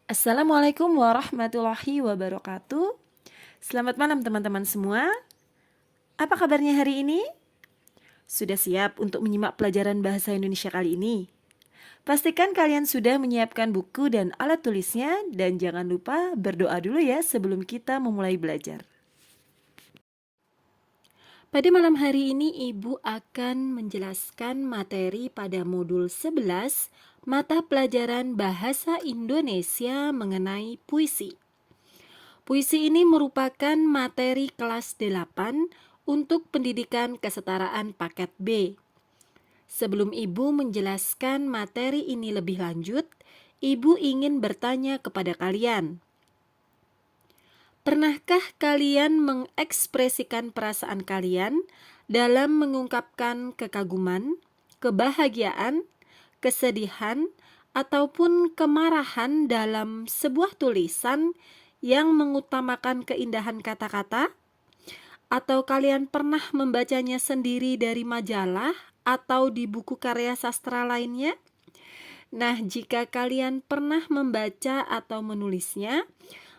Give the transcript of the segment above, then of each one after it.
Assalamualaikum warahmatullahi wabarakatuh. Selamat malam teman-teman semua. Apa kabarnya hari ini? Sudah siap untuk menyimak pelajaran bahasa Indonesia kali ini? Pastikan kalian sudah menyiapkan buku dan alat tulisnya dan jangan lupa berdoa dulu ya sebelum kita memulai belajar. Pada malam hari ini Ibu akan menjelaskan materi pada modul 11 mata pelajaran bahasa Indonesia mengenai puisi. Puisi ini merupakan materi kelas 8 untuk pendidikan kesetaraan paket B. Sebelum Ibu menjelaskan materi ini lebih lanjut, Ibu ingin bertanya kepada kalian. Pernahkah kalian mengekspresikan perasaan kalian dalam mengungkapkan kekaguman, kebahagiaan, kesedihan, ataupun kemarahan dalam sebuah tulisan yang mengutamakan keindahan kata-kata? Atau kalian pernah membacanya sendiri dari majalah atau di buku karya sastra lainnya? Nah, jika kalian pernah membaca atau menulisnya,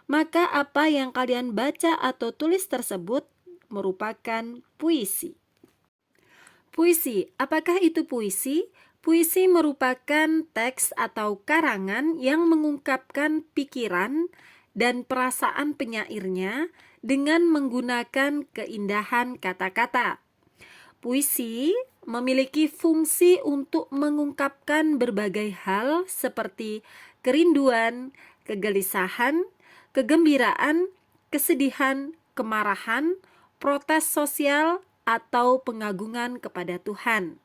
maka apa yang kalian baca atau tulis tersebut merupakan puisi. Puisi, apakah itu puisi? Puisi merupakan teks atau karangan yang mengungkapkan pikiran dan perasaan penyairnya dengan menggunakan keindahan kata-kata. Puisi memiliki fungsi untuk mengungkapkan berbagai hal seperti kerinduan, kegelisahan, kegembiraan, kesedihan, kemarahan, protes sosial, atau pengagungan kepada Tuhan.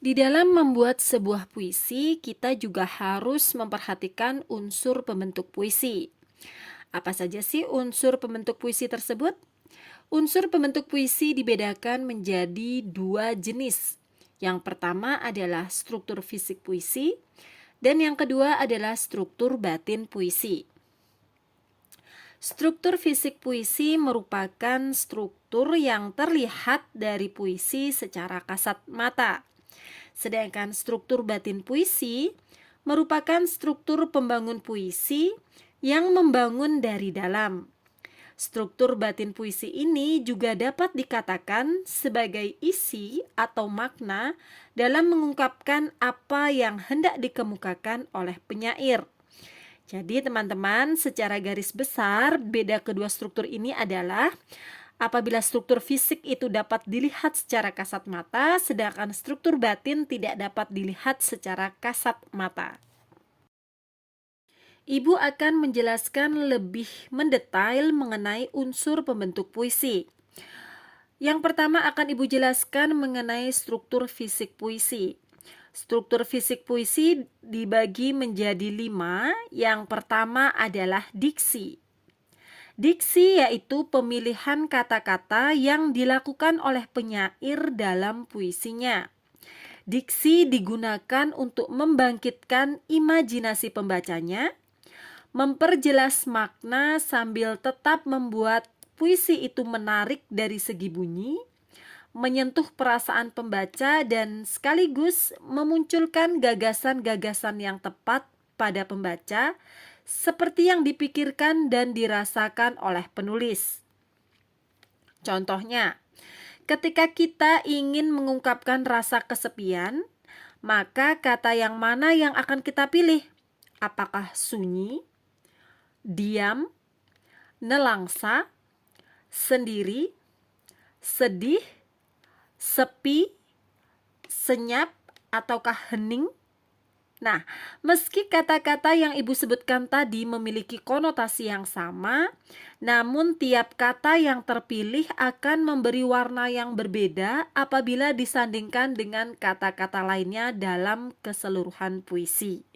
Di dalam membuat sebuah puisi, kita juga harus memperhatikan unsur pembentuk puisi. Apa saja sih unsur pembentuk puisi tersebut? Unsur pembentuk puisi dibedakan menjadi dua jenis. Yang pertama adalah struktur fisik puisi, dan yang kedua adalah struktur batin puisi. Struktur fisik puisi merupakan struktur yang terlihat dari puisi secara kasat mata. Sedangkan struktur batin puisi merupakan struktur pembangun puisi yang membangun dari dalam. Struktur batin puisi ini juga dapat dikatakan sebagai isi atau makna dalam mengungkapkan apa yang hendak dikemukakan oleh penyair. Jadi teman-teman, secara garis besar, beda kedua struktur ini adalah apabila struktur fisik itu dapat dilihat secara kasat mata, sedangkan struktur batin tidak dapat dilihat secara kasat mata. Ibu akan menjelaskan lebih mendetail mengenai unsur pembentuk puisi. Yang pertama akan Ibu jelaskan mengenai struktur fisik puisi. Struktur fisik puisi dibagi menjadi 5. Yang pertama adalah diksi. Diksi yaitu pemilihan kata-kata yang dilakukan oleh penyair dalam puisinya. Diksi digunakan untuk membangkitkan imajinasi pembacanya, memperjelas makna sambil tetap membuat puisi itu menarik dari segi bunyi, menyentuh perasaan pembaca dan sekaligus memunculkan gagasan-gagasan yang tepat pada pembaca seperti yang dipikirkan dan dirasakan oleh penulis. Contohnya, ketika kita ingin mengungkapkan rasa kesepian, maka kata yang mana yang akan kita pilih? Apakah sunyi, diam, nelangsa, sendiri, sedih, sepi, senyap, ataukah hening? Nah, meski kata-kata yang Ibu sebutkan tadi memiliki konotasi yang sama, namun tiap kata yang terpilih akan memberi warna yang berbeda apabila disandingkan dengan kata-kata lainnya dalam keseluruhan puisi.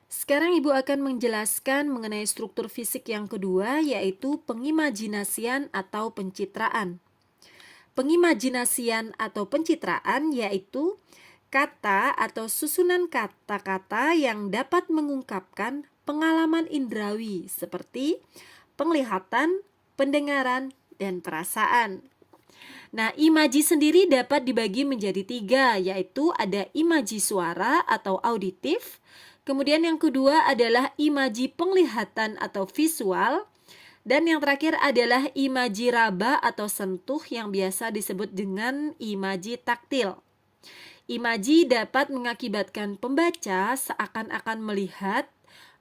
Sekarang Ibu akan menjelaskan mengenai struktur fisik yang kedua, yaitu pengimajinasian atau pencitraan. Pengimajinasian atau pencitraan yaitu kata atau susunan kata-kata yang dapat mengungkapkan pengalaman indrawi seperti penglihatan, pendengaran, dan perasaan. Nah, imaji sendiri dapat dibagi menjadi 3, yaitu ada imaji suara atau auditif. Kemudian yang kedua adalah imaji penglihatan atau visual. Dan yang terakhir adalah imaji raba atau sentuh yang biasa disebut dengan imaji taktil. Imaji dapat mengakibatkan pembaca seakan-akan melihat,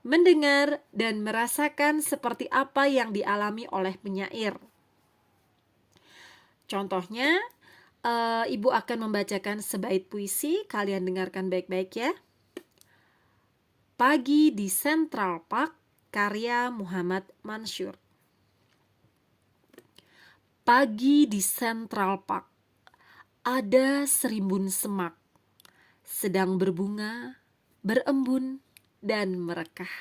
mendengar, dan merasakan seperti apa yang dialami oleh penyair. Contohnya, Ibu akan membacakan sebait puisi, kalian dengarkan baik-baik ya. Pagi di Central Park, karya Muhammad Mansyur. Pagi di Central Park, ada serimbun semak, sedang berbunga, berembun, dan merekah.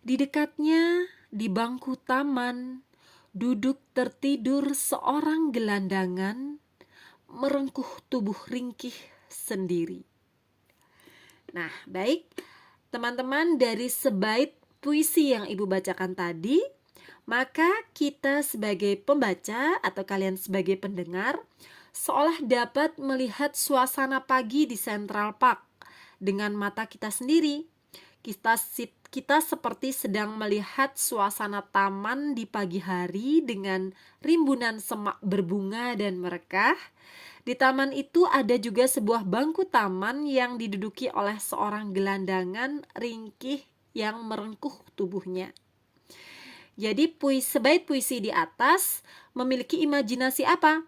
Di dekatnya, di bangku taman, duduk tertidur seorang gelandangan, merengkuh tubuh ringkih sendiri. Nah, baik, teman-teman, dari sebait puisi yang Ibu bacakan tadi, maka kita sebagai pembaca atau kalian sebagai pendengar seolah dapat melihat suasana pagi di Central Park dengan mata kita sendiri. Kita seperti sedang melihat suasana taman di pagi hari dengan rimbunan semak berbunga dan merekah. Di taman itu ada juga sebuah bangku taman yang diduduki oleh seorang gelandangan ringkih yang merengkuh tubuhnya. Jadi sebait puisi di atas memiliki imajinasi apa?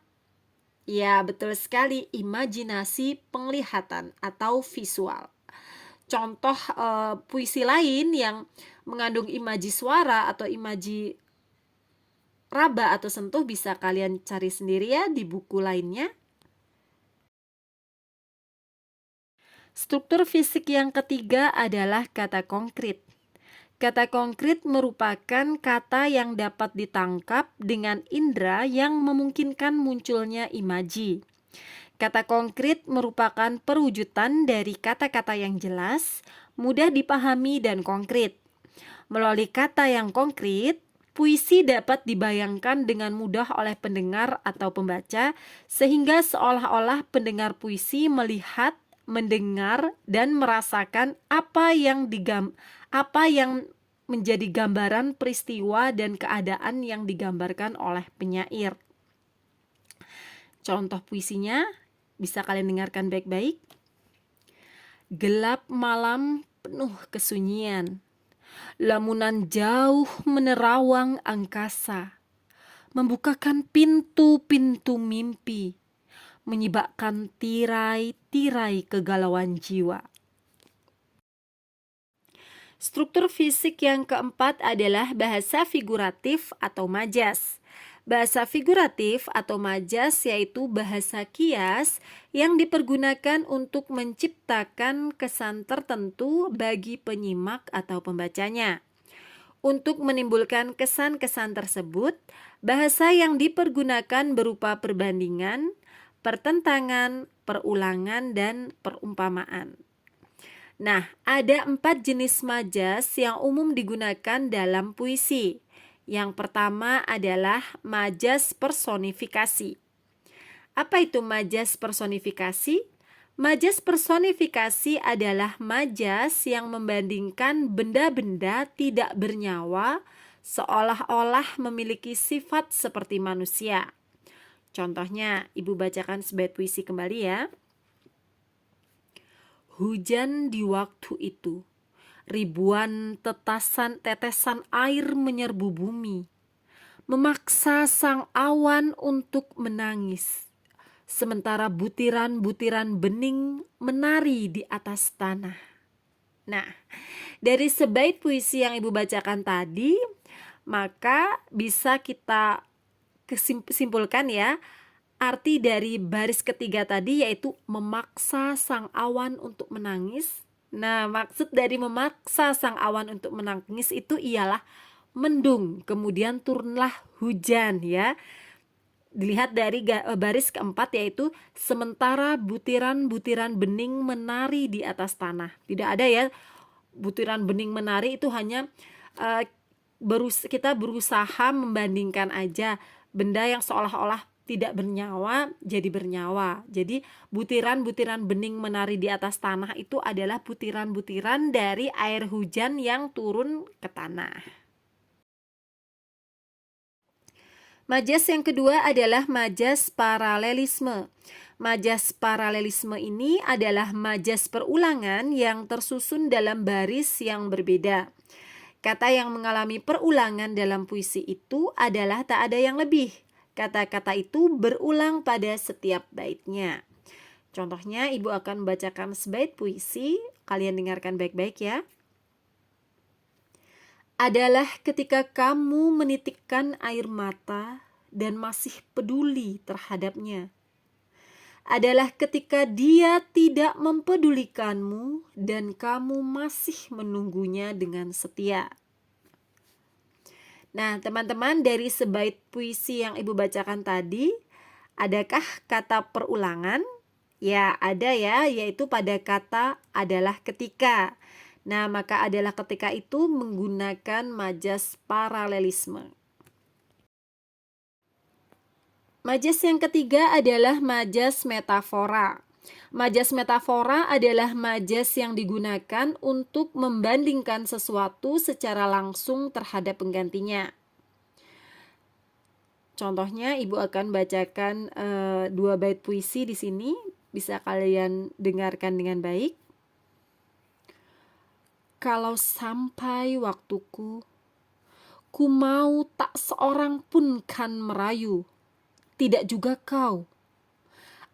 Ya, betul sekali, imajinasi penglihatan atau visual. Contoh puisi lain yang mengandung imaji suara atau imaji raba atau sentuh bisa kalian cari sendiri ya di buku lainnya. Struktur fisik yang ketiga adalah kata konkret. Kata konkret merupakan kata yang dapat ditangkap dengan indera yang memungkinkan munculnya imaji. Kata konkret merupakan perwujudan dari kata-kata yang jelas, mudah dipahami dan konkret. Melalui kata yang konkret, puisi dapat dibayangkan dengan mudah oleh pendengar atau pembaca, sehingga seolah-olah pendengar puisi melihat, mendengar, dan merasakan apa yang menjadi gambaran peristiwa dan keadaan yang digambarkan oleh penyair. Contoh puisinya bisa kalian dengarkan baik-baik. Gelap malam penuh kesunyian, lamunan jauh menerawang angkasa, membukakan pintu-pintu mimpi, menyibakkan tirai-tirai kegalauan jiwa. Struktur fisik yang keempat adalah bahasa figuratif atau majas. Bahasa figuratif atau majas yaitu bahasa kias yang dipergunakan untuk menciptakan kesan tertentu bagi penyimak atau pembacanya. Untuk menimbulkan kesan-kesan tersebut, bahasa yang dipergunakan berupa perbandingan, pertentangan, perulangan, dan perumpamaan. Nah, ada 4 jenis majas yang umum digunakan dalam puisi. Yang pertama adalah majas personifikasi. Apa itu majas personifikasi? Majas personifikasi adalah majas yang membandingkan benda-benda tidak bernyawa seolah-olah memiliki sifat seperti manusia. Contohnya, Ibu bacakan sebait puisi kembali ya. Hujan di waktu itu, ribuan tetesan air menyerbu bumi, memaksa sang awan untuk menangis, sementara butiran-butiran bening menari di atas tanah. Nah, dari sebait puisi yang Ibu bacakan tadi, maka bisa kita simpulkan ya, arti dari baris ketiga tadi yaitu memaksa sang awan untuk menangis. Nah, maksud dari memaksa sang awan untuk menangis itu ialah mendung, kemudian turunlah hujan ya. Dilihat dari baris keempat yaitu sementara butiran-butiran bening menari di atas tanah. Tidak ada ya butiran bening menari, itu hanya kita berusaha membandingkan aja benda yang seolah-olah tidak bernyawa jadi bernyawa. Jadi butiran-butiran bening menari di atas tanah itu adalah butiran-butiran dari air hujan yang turun ke tanah. Majas yang kedua adalah majas paralelisme. Majas paralelisme ini adalah majas perulangan yang tersusun dalam baris yang berbeda. Kata yang mengalami perulangan dalam puisi itu adalah tak ada yang lebih. Kata-kata itu berulang pada setiap baitnya. Contohnya, Ibu akan membacakan sebait puisi. Kalian dengarkan baik-baik ya. Adalah ketika kamu menitikkan air mata dan masih peduli terhadapnya. Adalah ketika dia tidak mempedulikanmu dan kamu masih menunggunya dengan setia. Nah, teman-teman, dari sebait puisi yang Ibu bacakan tadi, adakah kata perulangan? Ya, ada ya, yaitu pada kata adalah ketika. Nah, maka adalah ketika itu menggunakan majas paralelisme. Majas yang ketiga adalah majas metafora. Majas metafora adalah majas yang digunakan untuk membandingkan sesuatu secara langsung terhadap penggantinya. Contohnya, Ibu akan bacakan 2 bait puisi di sini. Bisa kalian dengarkan dengan baik. Kalau sampai waktuku, ku mau tak seorang pun kan merayu. Tidak juga kau.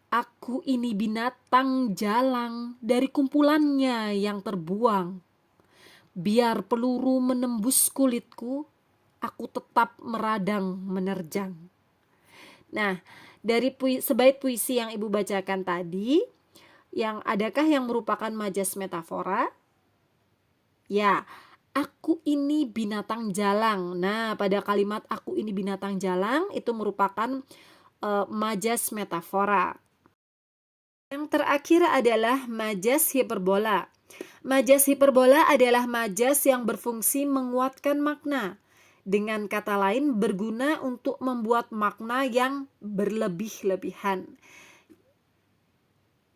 Aku ini binatang jalang dari kumpulannya yang terbuang. Biar peluru menembus kulitku, aku tetap meradang menerjang. Nah, dari sebait puisi yang Ibu bacakan tadi, yang adakah yang merupakan majas metafora? Ya, aku ini binatang jalang. Nah, pada kalimat aku ini binatang jalang itu merupakan majas metafora. Yang terakhir adalah majas hiperbola. Majas hiperbola adalah majas yang berfungsi menguatkan makna. Dengan kata lain, berguna untuk membuat makna yang berlebih-lebihan.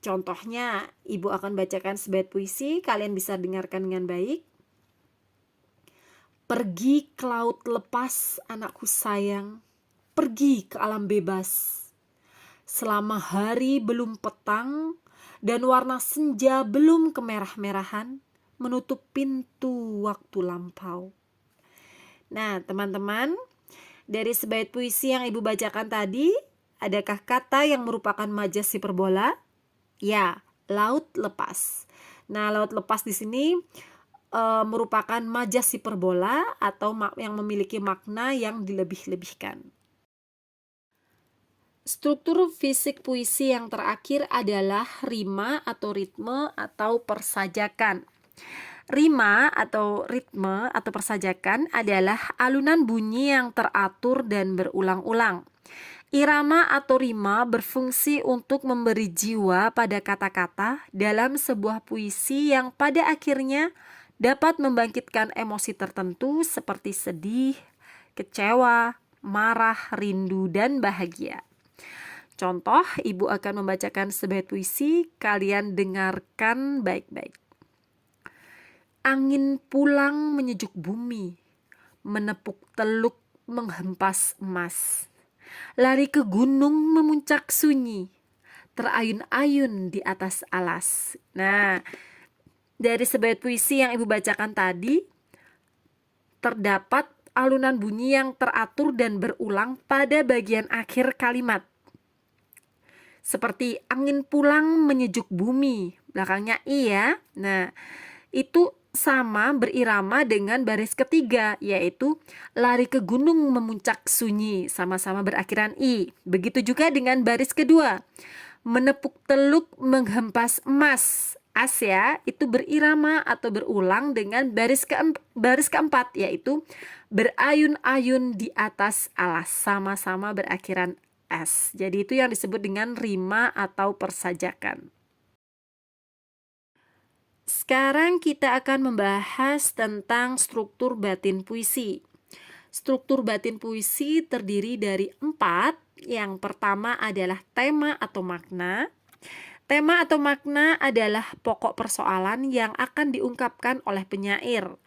Contohnya, Ibu akan bacakan sebait puisi, kalian bisa dengarkan dengan baik. Pergi ke laut lepas, anakku sayang. Pergi ke alam bebas. Selama hari belum petang dan warna senja belum kemerah-merahan, menutup pintu waktu lampau. Nah, teman-teman, dari sebait puisi yang Ibu bacakan tadi, adakah kata yang merupakan majas hiperbola? Ya, laut lepas. Nah, laut lepas di sini merupakan majas hiperbola atau yang memiliki makna yang dilebih-lebihkan. Struktur fisik puisi yang terakhir adalah rima atau ritme atau persajakan. Rima atau ritme atau persajakan adalah alunan bunyi yang teratur dan berulang-ulang. Irama atau rima berfungsi untuk memberi jiwa pada kata-kata dalam sebuah puisi yang pada akhirnya dapat membangkitkan emosi tertentu seperti sedih, kecewa, marah, rindu, dan bahagia. Contoh, Ibu akan membacakan sebait puisi, kalian dengarkan baik-baik. Angin pulang menyejuk bumi, menepuk teluk menghempas emas. Lari ke gunung memuncak sunyi, terayun-ayun di atas alas. Nah, dari sebait puisi yang Ibu bacakan tadi, terdapat alunan bunyi yang teratur dan berulang pada bagian akhir kalimat. Seperti angin pulang menyejuk bumi, belakangnya i ya. Nah, itu sama berirama dengan baris ketiga, yaitu lari ke gunung memuncak sunyi, sama-sama berakhiran i. Begitu juga dengan baris kedua, menepuk teluk menghempas emas, as ya, itu berirama atau berulang dengan baris keempat, yaitu berayun-ayun di atas alas, sama-sama berakhiran s. Jadi itu yang disebut dengan rima atau persajakan. Sekarang kita akan membahas tentang struktur batin puisi. Struktur batin puisi terdiri dari 4. Yang pertama adalah tema atau makna. Tema atau makna adalah pokok persoalan yang akan diungkapkan oleh penyair.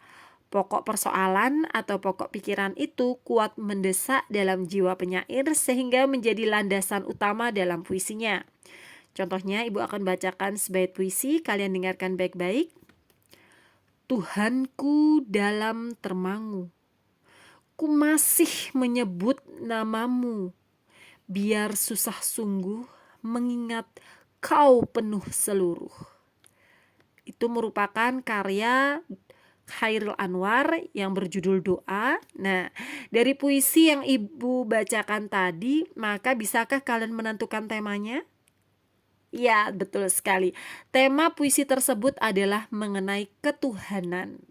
Pokok persoalan atau pokok pikiran itu kuat mendesak dalam jiwa penyair sehingga menjadi landasan utama dalam puisinya. Contohnya, Ibu akan bacakan sebait puisi, kalian dengarkan baik-baik. Tuhanku dalam termangu, ku masih menyebut namamu, biar susah sungguh mengingat kau penuh seluruh. Itu merupakan karya Chairil Anwar yang berjudul Doa. Nah, dari puisi yang Ibu bacakan tadi, maka bisakah kalian menentukan temanya? Ya, betul sekali. Tema puisi tersebut adalah mengenai ketuhanan.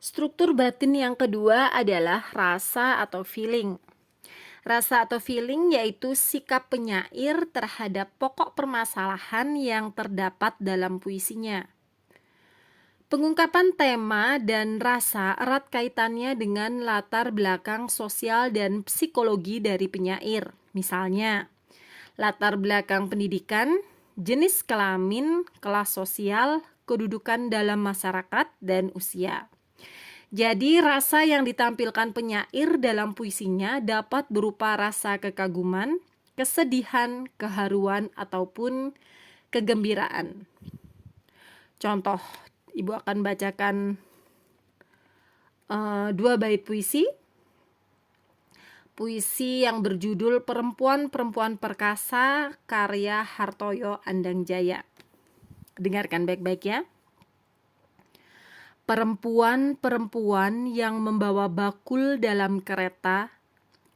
Struktur batin yang kedua adalah rasa atau feeling. Rasa atau feeling yaitu sikap penyair terhadap pokok permasalahan yang terdapat dalam puisinya. Pengungkapan tema dan rasa erat kaitannya dengan latar belakang sosial dan psikologi dari penyair. Misalnya, latar belakang pendidikan, jenis kelamin, kelas sosial, kedudukan dalam masyarakat, dan usia. Jadi rasa yang ditampilkan penyair dalam puisinya dapat berupa rasa kekaguman, kesedihan, keharuan, ataupun kegembiraan. Contoh, Ibu akan bacakan 2 bait puisi. Puisi yang berjudul Perempuan-Perempuan Perkasa karya Hartoyo Andangjaya. Dengarkan baik-baik ya. Perempuan-perempuan yang membawa bakul dalam kereta,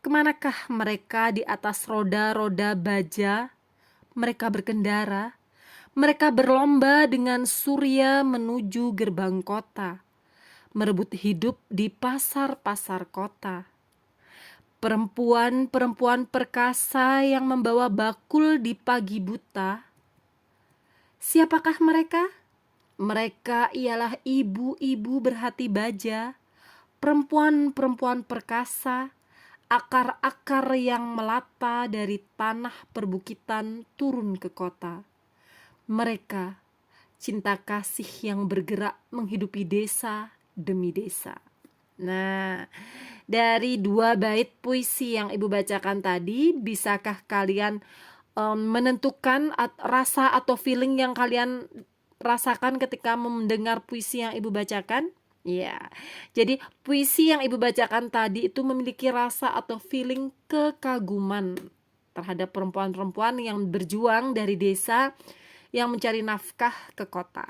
kemanakah mereka di atas roda-roda baja? Mereka berkendara, mereka berlomba dengan surya menuju gerbang kota, merebut hidup di pasar-pasar kota. Perempuan-perempuan perkasa yang membawa bakul di pagi buta, siapakah mereka? Mereka ialah ibu-ibu berhati baja, perempuan-perempuan perkasa, akar-akar yang melata dari tanah perbukitan turun ke kota. Mereka, cinta kasih yang bergerak menghidupi desa demi desa. Nah, dari 2 bait puisi yang Ibu bacakan tadi, bisakah kalian menentukan rasa atau feeling yang kalian rasakan ketika mendengar puisi yang Ibu bacakan? Ya, jadi puisi yang Ibu bacakan tadi itu memiliki rasa atau feeling kekaguman terhadap perempuan-perempuan yang berjuang dari desa yang mencari nafkah ke kota.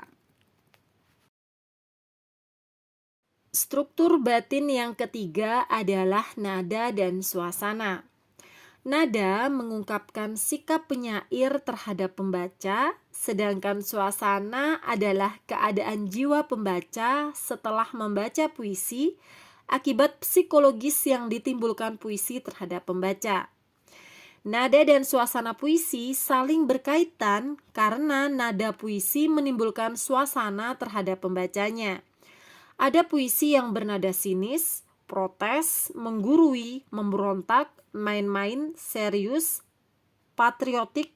Struktur batin yang ketiga adalah nada dan suasana. Nada mengungkapkan sikap penyair terhadap pembaca, sedangkan suasana adalah keadaan jiwa pembaca setelah membaca puisi akibat psikologis yang ditimbulkan puisi terhadap pembaca. Nada dan suasana puisi saling berkaitan karena nada puisi menimbulkan suasana terhadap pembacanya. Ada puisi yang bernada sinis, protes, menggurui, memberontak, main-main, serius, patriotik,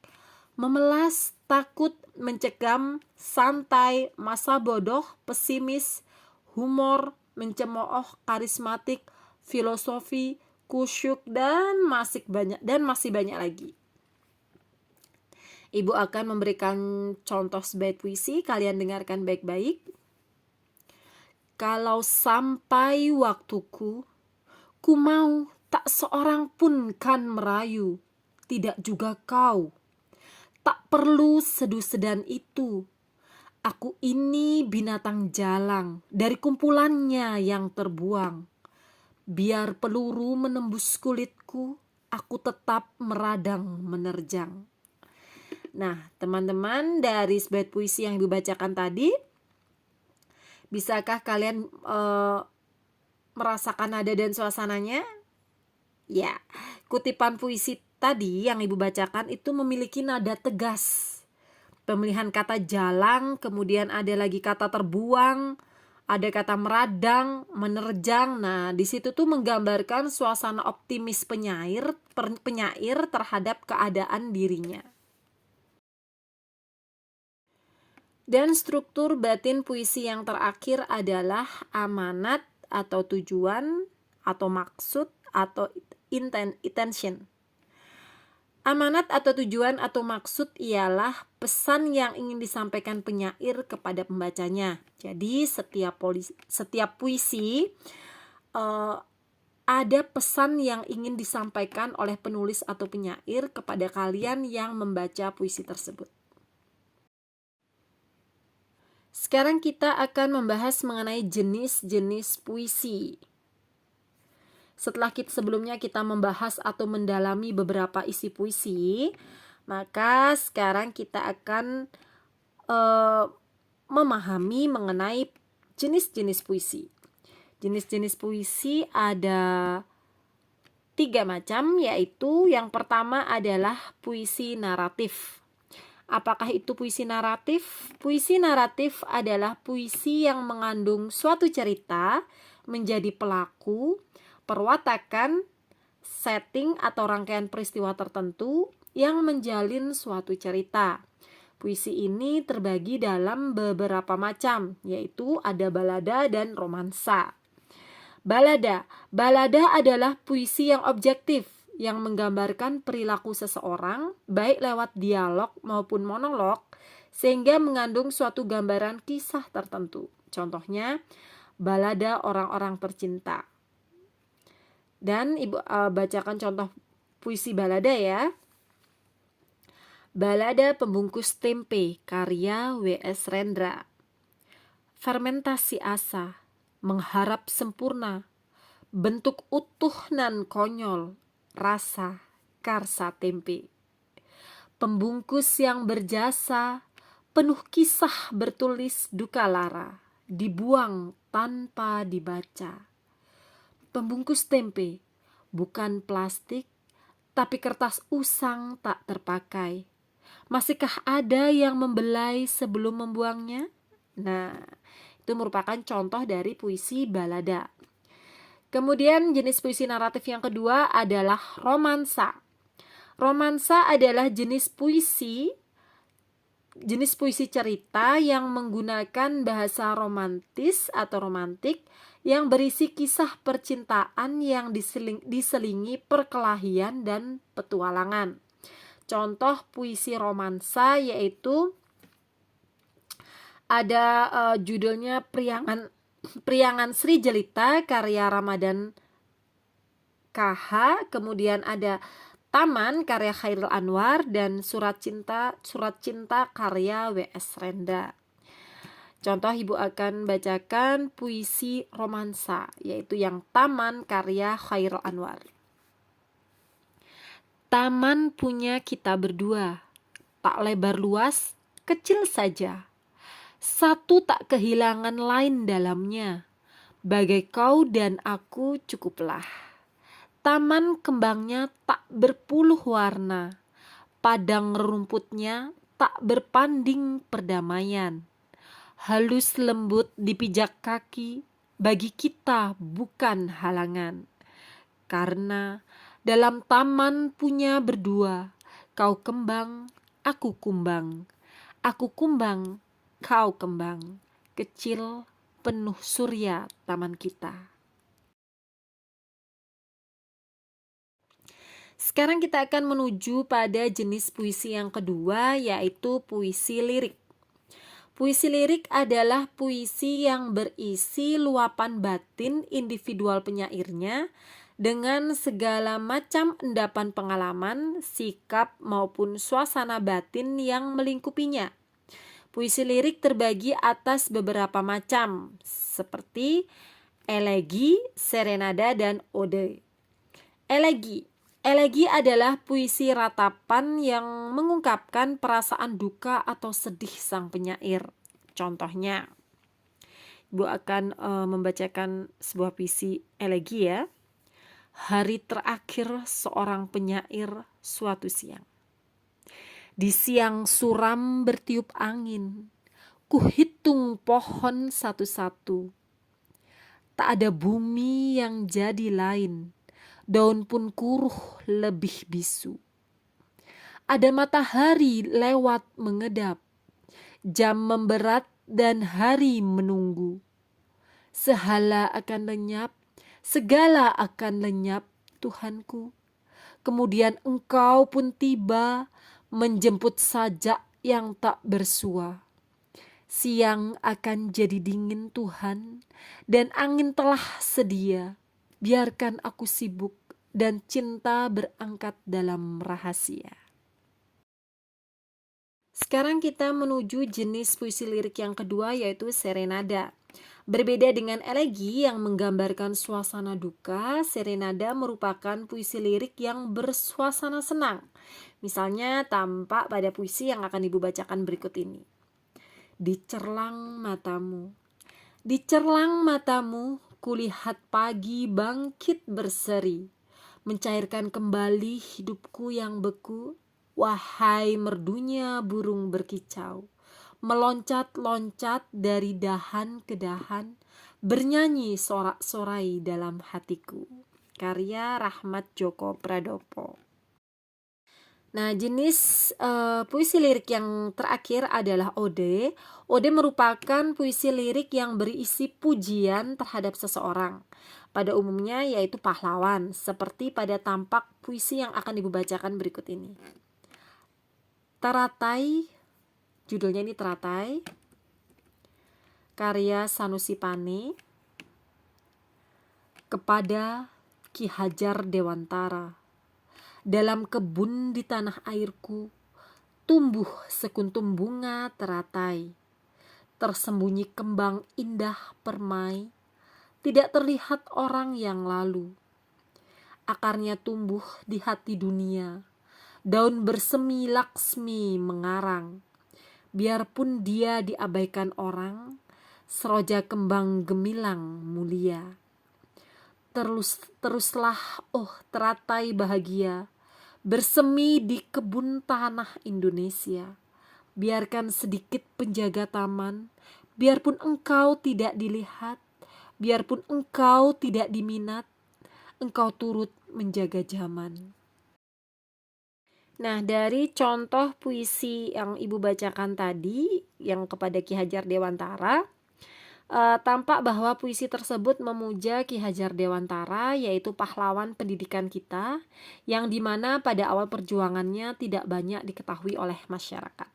memelas, takut, mencekam, santai, masa bodoh, pesimis, humor, mencemooh, karismatik, filosofi, kusyuk, dan masih banyak lagi. Ibu akan memberikan contoh sebait puisi, kalian dengarkan baik-baik. Kalau sampai waktuku, ku mau tak seorang pun kan merayu, tidak juga kau. Tak perlu sedu-sedan itu. Aku ini binatang jalang dari kumpulannya yang terbuang. Biar peluru menembus kulitku, aku tetap meradang menerjang. Nah, teman-teman, dari sebait puisi yang Ibu bacakan tadi, bisakah kalian merasakan nada dan suasananya? Ya, kutipan puisi tadi yang Ibu bacakan itu memiliki nada tegas. Pemilihan kata jalang, kemudian ada lagi kata terbuang, Ada kata meradang, menerjang. Nah, di situ tuh menggambarkan suasana optimis penyair terhadap keadaan dirinya. Dan struktur batin puisi yang terakhir adalah amanat atau tujuan atau maksud atau intention. Amanat atau tujuan atau maksud ialah pesan yang ingin disampaikan penyair kepada pembacanya. Jadi setiap puisi ada pesan yang ingin disampaikan oleh penulis atau penyair kepada kalian yang membaca puisi tersebut. Sekarang kita akan membahas mengenai jenis-jenis puisi. Setelah sebelumnya kita membahas atau mendalami beberapa isi puisi, maka sekarang kita akan memahami mengenai jenis-jenis puisi. Jenis-jenis puisi ada 3 macam, yaitu yang pertama adalah puisi naratif. Apakah itu puisi naratif? Puisi naratif adalah puisi yang mengandung suatu cerita menjadi pelaku, perwatakan, setting atau rangkaian peristiwa tertentu yang menjalin suatu cerita. Puisi ini terbagi dalam beberapa macam, yaitu ada balada dan romansa. Balada adalah puisi yang objektif, yang menggambarkan perilaku seseorang, baik lewat dialog maupun monolog, sehingga mengandung suatu gambaran kisah tertentu. Contohnya, balada orang-orang tercinta. Dan Ibu bacakan contoh puisi balada ya. Balada Pembungkus Tempe, karya W.S. Rendra. Fermentasi asa, mengharap sempurna, bentuk utuh nan konyol, rasa karsa tempe. Pembungkus yang berjasa, penuh kisah bertulis duka lara, dibuang tanpa dibaca. Pembungkus tempe, bukan plastik, tapi kertas usang tak terpakai. Masihkah ada yang membelai sebelum membuangnya? Nah, itu merupakan contoh dari puisi balada. Kemudian jenis puisi naratif yang kedua adalah romansa. Romansa adalah jenis puisi cerita yang menggunakan bahasa romantis atau romantik yang berisi kisah percintaan yang diselingi perkelahian dan petualangan. Contoh puisi romansa yaitu ada judulnya Priangan Sri Jelita karya Ramadan KH, kemudian ada Taman karya Khairil Anwar, dan Surat Cinta karya W.S. Rendra. Contoh Ibu akan bacakan puisi romansa, yaitu yang Taman karya Khairil Anwar. Taman punya kita berdua, tak lebar luas, kecil saja. Satu tak kehilangan lain dalamnya, bagai kau dan aku cukuplah. Taman kembangnya tak berpuluh warna, padang rumputnya tak berpanding perdamaian. Halus lembut dipijak kaki, bagi kita bukan halangan. Karena dalam taman punya berdua, kau kembang, aku kumbang. Aku kumbang, kau kembang. Kecil, penuh surya taman kita. Sekarang kita akan menuju pada jenis puisi yang kedua, yaitu puisi lirik. Puisi lirik adalah puisi yang berisi luapan batin individual penyairnya dengan segala macam endapan pengalaman, sikap maupun suasana batin yang melingkupinya. Puisi lirik terbagi atas beberapa macam, seperti elegi, serenada, dan ode. Elegi adalah puisi ratapan yang mengungkapkan perasaan duka atau sedih sang penyair. Contohnya, Ibu akan membacakan sebuah puisi elegi ya. Hari terakhir seorang penyair suatu siang. Di siang suram bertiup angin, kuhitung pohon satu-satu. Tak ada bumi yang jadi lain, daun pun kuruh lebih bisu. Ada matahari lewat mengedap, jam memberat dan hari menunggu. Sehala akan lenyap, segala akan lenyap, Tuhanku. Kemudian Engkau pun tiba, menjemput sajak yang tak bersua. Siang akan jadi dingin, Tuhan, dan angin telah sedia. Biarkan aku sibuk dan cinta berangkat dalam rahasia. Sekarang kita menuju jenis puisi lirik yang kedua, yaitu serenada. Berbeda dengan elegi yang menggambarkan suasana duka, serenada merupakan puisi lirik yang bersuasana senang. Misalnya tampak pada puisi yang akan Ibu bacakan berikut ini. Dicerlang matamu, dicerlang matamu, kulihat pagi bangkit berseri, mencairkan kembali hidupku yang beku. Wahai merdunya burung berkicau, meloncat-loncat dari dahan ke dahan, bernyanyi sorak-sorai dalam hatiku. Karya Rahmat Djoko Pradopo. Nah, jenis puisi lirik yang terakhir adalah ode. Ode merupakan puisi lirik yang berisi pujian terhadap seseorang. Pada umumnya yaitu pahlawan, seperti pada tampak puisi yang akan Ibu bacakan berikut ini. Teratai, judulnya ini Teratai, karya Sanusi Pane, kepada Ki Hajar Dewantara. Dalam kebun di tanah airku, tumbuh sekuntum bunga teratai. Tersembunyi kembang indah permai, tidak terlihat orang yang lalu. Akarnya tumbuh di hati dunia, daun bersemi laksmi mengarang. Biarpun dia diabaikan orang, seroja kembang gemilang mulia. Teruslah oh teratai bahagia, bersemi di kebun tanah Indonesia. Biarkan sedikit penjaga taman, biarpun engkau tidak dilihat, biarpun engkau tidak diminat, engkau turut menjaga zaman. Nah, dari contoh puisi yang Ibu bacakan tadi, yang kepada Ki Hajar Dewantara, tampak bahwa puisi tersebut memuja Ki Hajar Dewantara, yaitu pahlawan pendidikan kita, yang dimana pada awal perjuangannya tidak banyak diketahui oleh masyarakat.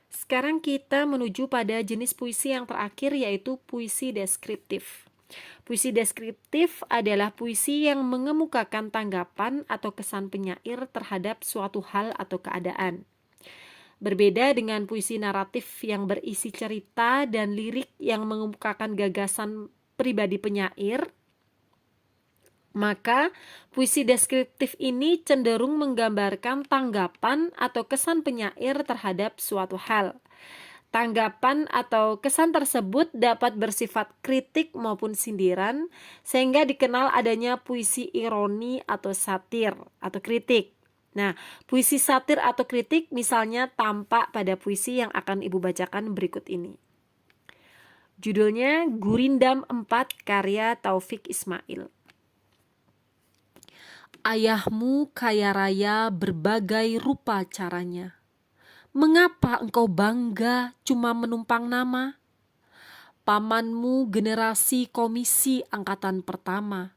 Sekarang kita menuju pada jenis puisi yang terakhir, yaitu puisi deskriptif. Puisi deskriptif adalah puisi yang mengemukakan tanggapan atau kesan penyair terhadap suatu hal atau keadaan. Berbeda dengan puisi naratif yang berisi cerita dan lirik yang mengemukakan gagasan pribadi penyair, maka puisi deskriptif ini cenderung menggambarkan tanggapan atau kesan penyair terhadap suatu hal. Tanggapan atau kesan tersebut dapat bersifat kritik maupun sindiran, sehingga dikenal adanya puisi ironi atau satir atau kritik. Nah, puisi satir atau kritik misalnya tampak pada puisi yang akan Ibu bacakan berikut ini. Judulnya Gurindam 4, karya Taufik Ismail. Ayahmu kaya raya berbagai rupa caranya. Mengapa engkau bangga cuma menumpang nama? Pamanmu generasi komisi angkatan pertama.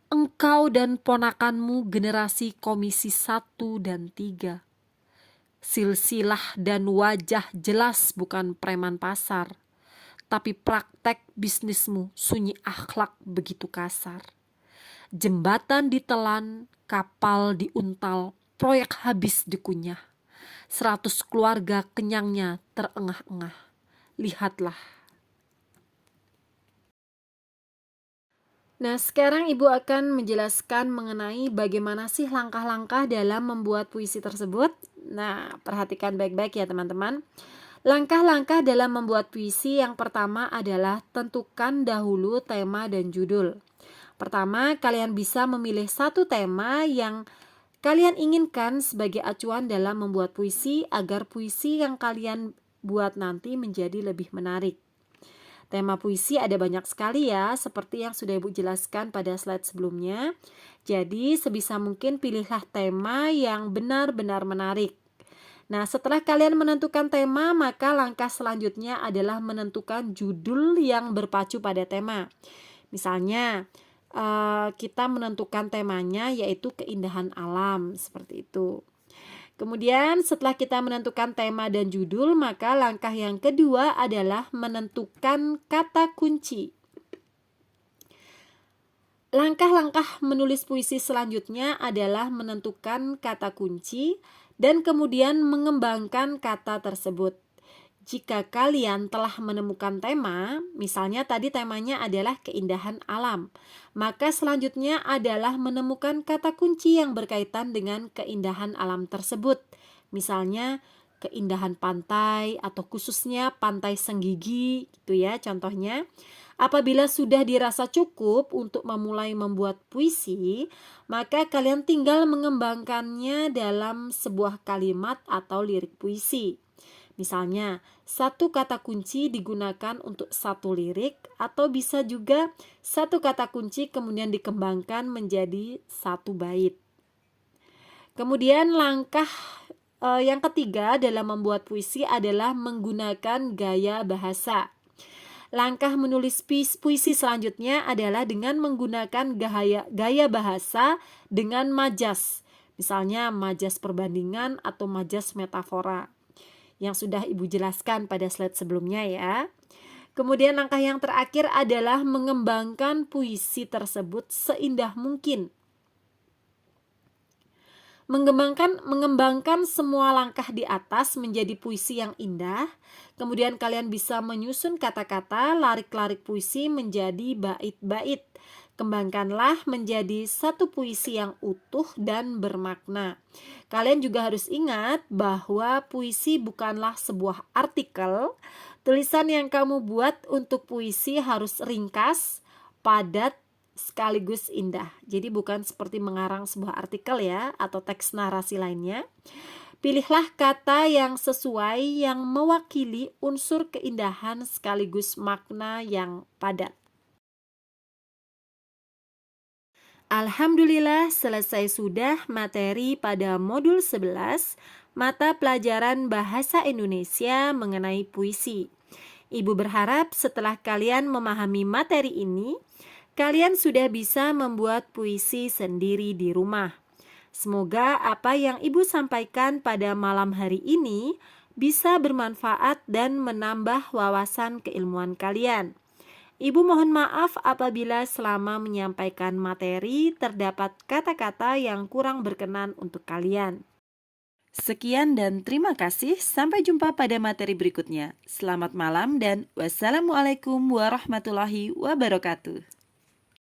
Engkau dan ponakanmu generasi komisi 1 dan 3. Silsilah dan wajah jelas bukan preman pasar, tapi praktek bisnismu sunyi akhlak begitu kasar. Jembatan ditelan, kapal diuntal, proyek habis dikunyah. 100 keluarga kenyangnya terengah-engah. Lihatlah. Nah, sekarang Ibu akan menjelaskan mengenai bagaimana sih langkah-langkah dalam membuat puisi tersebut. Nah, perhatikan baik-baik ya teman-teman. Langkah-langkah dalam membuat puisi yang pertama adalah tentukan dahulu tema dan judul. Pertama, kalian bisa memilih satu tema yang kalian inginkan sebagai acuan dalam membuat puisi agar puisi yang kalian buat nanti menjadi lebih menarik. Tema puisi ada banyak sekali ya, seperti yang sudah Ibu jelaskan pada slide sebelumnya. Jadi sebisa mungkin pilihlah tema yang benar-benar menarik. Nah, setelah kalian menentukan tema, maka langkah selanjutnya adalah menentukan judul yang berpacu pada tema. Misalnya, kita menentukan temanya yaitu keindahan alam, seperti itu. Kemudian setelah kita menentukan tema dan judul, maka langkah yang kedua adalah menentukan kata kunci. Langkah-langkah menulis puisi selanjutnya adalah menentukan kata kunci dan kemudian mengembangkan kata tersebut. Jika kalian telah menemukan tema, misalnya tadi temanya adalah keindahan alam, maka selanjutnya adalah menemukan kata kunci yang berkaitan dengan keindahan alam tersebut. Misalnya keindahan pantai atau khususnya pantai Senggigi gitu ya contohnya. Apabila sudah dirasa cukup untuk memulai membuat puisi, maka kalian tinggal mengembangkannya dalam sebuah kalimat atau lirik puisi. Misalnya, satu kata kunci digunakan untuk satu lirik atau bisa juga satu kata kunci kemudian dikembangkan menjadi satu bait. Kemudian langkah yang ketiga dalam membuat puisi adalah menggunakan gaya bahasa. Langkah menulis puisi selanjutnya adalah dengan menggunakan gaya bahasa dengan majas. Misalnya majas perbandingan atau majas metafora yang sudah Ibu jelaskan pada slide sebelumnya ya. Kemudian langkah yang terakhir adalah mengembangkan puisi tersebut seindah mungkin. Mengembangkan semua langkah di atas menjadi puisi yang indah. Kemudian kalian bisa menyusun kata-kata, larik-larik puisi menjadi bait-bait. Kembangkanlah menjadi satu puisi yang utuh dan bermakna. Kalian juga harus ingat bahwa puisi bukanlah sebuah artikel. Tulisan yang kamu buat untuk puisi harus ringkas, padat, sekaligus indah. Jadi bukan seperti mengarang sebuah artikel ya atau teks narasi lainnya. Pilihlah kata yang sesuai yang mewakili unsur keindahan sekaligus makna yang padat. Alhamdulillah selesai sudah materi pada modul 11 mata pelajaran Bahasa Indonesia mengenai puisi. Ibu berharap setelah kalian memahami materi ini, kalian sudah bisa membuat puisi sendiri di rumah. Semoga apa yang Ibu sampaikan pada malam hari ini bisa bermanfaat dan menambah wawasan keilmuan kalian. Ibu mohon maaf apabila selama menyampaikan materi terdapat kata-kata yang kurang berkenan untuk kalian. Sekian dan terima kasih. Sampai jumpa pada materi berikutnya. Selamat malam dan wassalamualaikum warahmatullahi wabarakatuh.